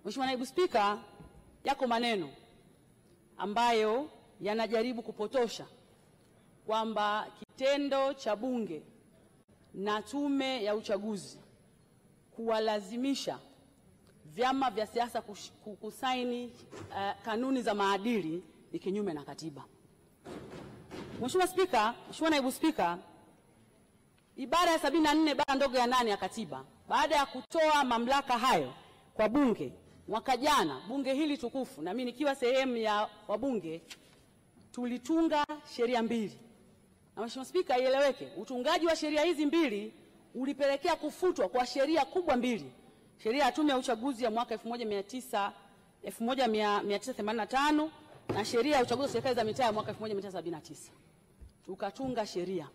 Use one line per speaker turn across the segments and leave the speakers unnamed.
Mheshimiwa Naibu Spika, yako maneno ambayo yanajaribu kupotosha kwamba kitendo cha Bunge na Tume ya Uchaguzi kuwalazimisha vyama vya siasa kusaini kanuni za maadili ni kinyume na katiba. Mheshimiwa Naibu Spika, ibara ya 74 bara ndogo ya 8 ya katiba, baada ya kutoa mamlaka hayo kwa Bunge mwaka jana, bunge hili tukufu na mimi nikiwa sehemu ya wabunge, tulitunga sheria mbili. Na Mheshimiwa Spika, ieleweke, utungaji wa sheria hizi mbili ulipelekea kufutwa kwa sheria kubwa mbili: sheria ya Tume ya Uchaguzi ya mwaka 1985 na sheria ya uchaguzi wa serikali za mitaa ya mwaka 1979. Tukatunga sheria,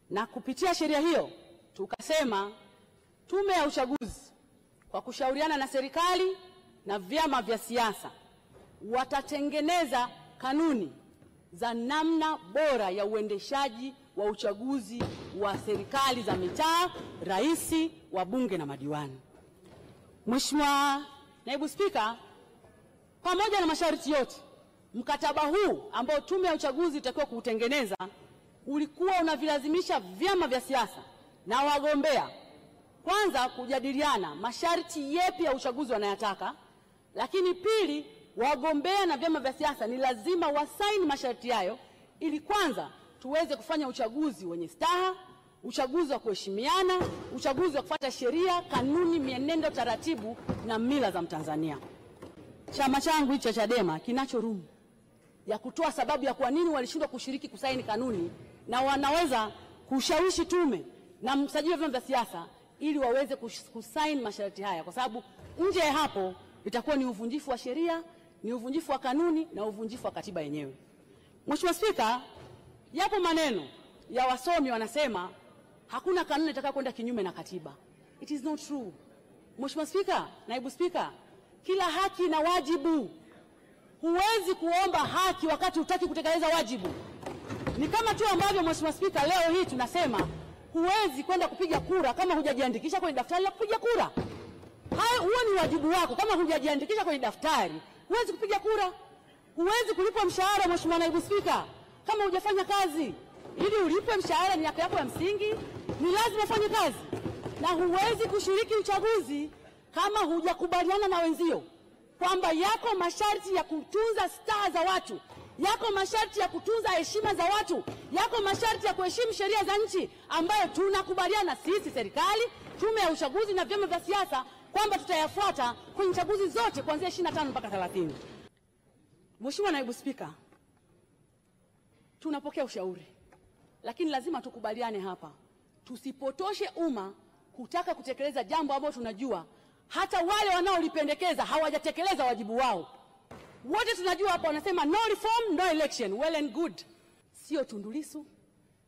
na kupitia sheria hiyo tukasema Tume ya Uchaguzi kwa kushauriana na serikali na vyama vya siasa watatengeneza kanuni za namna bora ya uendeshaji wa uchaguzi wa serikali za mitaa, rais, wabunge na madiwani. Mheshimiwa Naibu Spika, pamoja na masharti yote, mkataba huu ambao Tume ya Uchaguzi itakiwa kuutengeneza ulikuwa unavilazimisha vyama vya siasa na wagombea kwanza kujadiliana masharti yepi ya uchaguzi wanayataka, lakini pili, wagombea na vyama vya siasa ni lazima wasaini masharti hayo ili kwanza tuweze kufanya uchaguzi wenye staha, uchaguzi wa kuheshimiana, uchaguzi wa kufuata sheria, kanuni, mienendo, taratibu na mila za Mtanzania. Chama changu hicho cha Chadema kinacho room ya kutoa sababu ya kwa nini walishindwa kushiriki kusaini kanuni, na wanaweza kushawishi tume na msajili wa vyama vya siasa ili waweze kusaini masharti haya, kwa sababu nje ya hapo itakuwa ni uvunjifu wa sheria, ni uvunjifu wa kanuni na uvunjifu wa katiba yenyewe. Mheshimiwa Spika, yapo maneno ya wasomi wanasema hakuna kanuni itakayokwenda kinyume na katiba. It is not true. Mheshimiwa Spika, Naibu Spika, kila haki na wajibu. Huwezi kuomba haki wakati hutaki kutekeleza wajibu. Ni kama tu ambavyo Mheshimiwa Spika, leo hii tunasema huwezi kwenda kupiga kura kama hujajiandikisha kwenye daftari la kupiga kura. Huo ni wajibu wako. Kama hujajiandikisha kwenye daftari, huwezi kupiga kura. Huwezi kulipwa mshahara, Mheshimiwa Naibu Spika, kama hujafanya kazi. Ili ulipwe mshahara miaka yako ya msingi, ni lazima ufanye kazi. Na huwezi kushiriki uchaguzi kama hujakubaliana na wenzio kwamba yako masharti ya kutunza staha za watu, yako masharti ya kutunza heshima za watu, yako masharti ya kuheshimu sheria za nchi ambayo tunakubaliana sisi, serikali, Tume ya Uchaguzi na vyama vya siasa kwamba tutayafuata kwenye chaguzi zote kuanzia 25 mpaka 30. Mheshimiwa Naibu Spika, tunapokea ushauri, lakini lazima tukubaliane hapa. Tusipotoshe umma kutaka kutekeleza jambo ambalo tunajua hata wale wanaolipendekeza hawajatekeleza wajibu wao. Wote tunajua hapa wanasema no reform, no election. Well and good. Sio Tundu Lissu,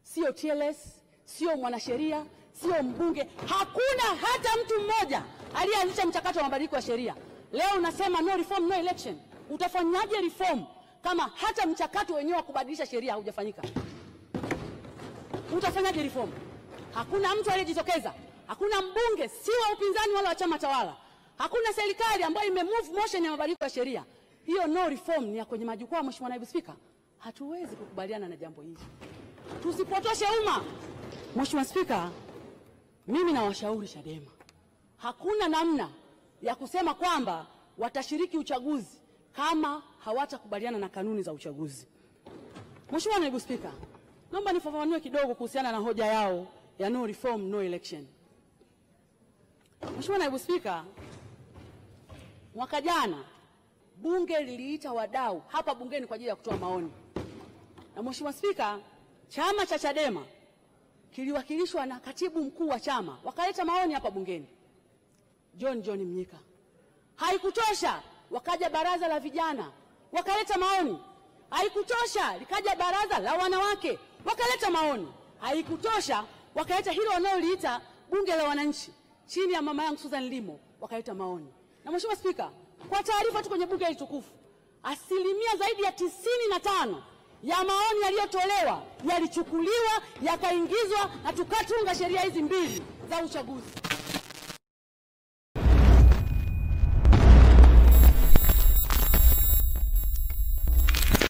sio TLS, sio mwanasheria, sio mbunge. Hakuna hata mtu mmoja aliyeanzisha mchakato wa mabadiliko ya sheria. Leo unasema no reform, no election. Utafanyaje reform kama hata mchakato wenyewe wa kubadilisha sheria haujafanyika? Utafanyaje reform? Hakuna mtu aliyejitokeza. Hakuna mbunge, si wa upinzani wala wa chama tawala. Hakuna serikali ambayo imemove motion ya mabadiliko ya sheria. Hiyo no reform ni ya kwenye majukwaa. Mheshimiwa Naibu Spika, hatuwezi kukubaliana na jambo hili. Tusipotoshe umma. Mheshimiwa Spika, mimi na washauri Chadema, hakuna namna ya kusema kwamba watashiriki uchaguzi kama hawatakubaliana na kanuni za uchaguzi. Mheshimiwa Naibu Spika, naomba nifafanue kidogo kuhusiana na hoja yao ya no reform, no election. Mheshimiwa Naibu Spika, mwaka jana Bunge liliita wadau hapa bungeni kwa ajili ya kutoa maoni. Na Mheshimiwa Spika, chama cha Chadema kiliwakilishwa na katibu mkuu wa chama, wakaleta maoni hapa bungeni, John Mnyika. Haikutosha, wakaja baraza la vijana, wakaleta maoni. Haikutosha, likaja baraza la wanawake, wakaleta maoni. Haikutosha, wakaleta hilo wanaoliita bunge la wananchi chini ya mama yangu Susan Limo, wakaleta maoni. Na Mheshimiwa Spika, kwa taarifa tu kwenye bunge hili tukufu, asilimia zaidi ya 95 ya maoni yaliyotolewa yalichukuliwa, yakaingizwa na tukatunga sheria hizi mbili za uchaguzi.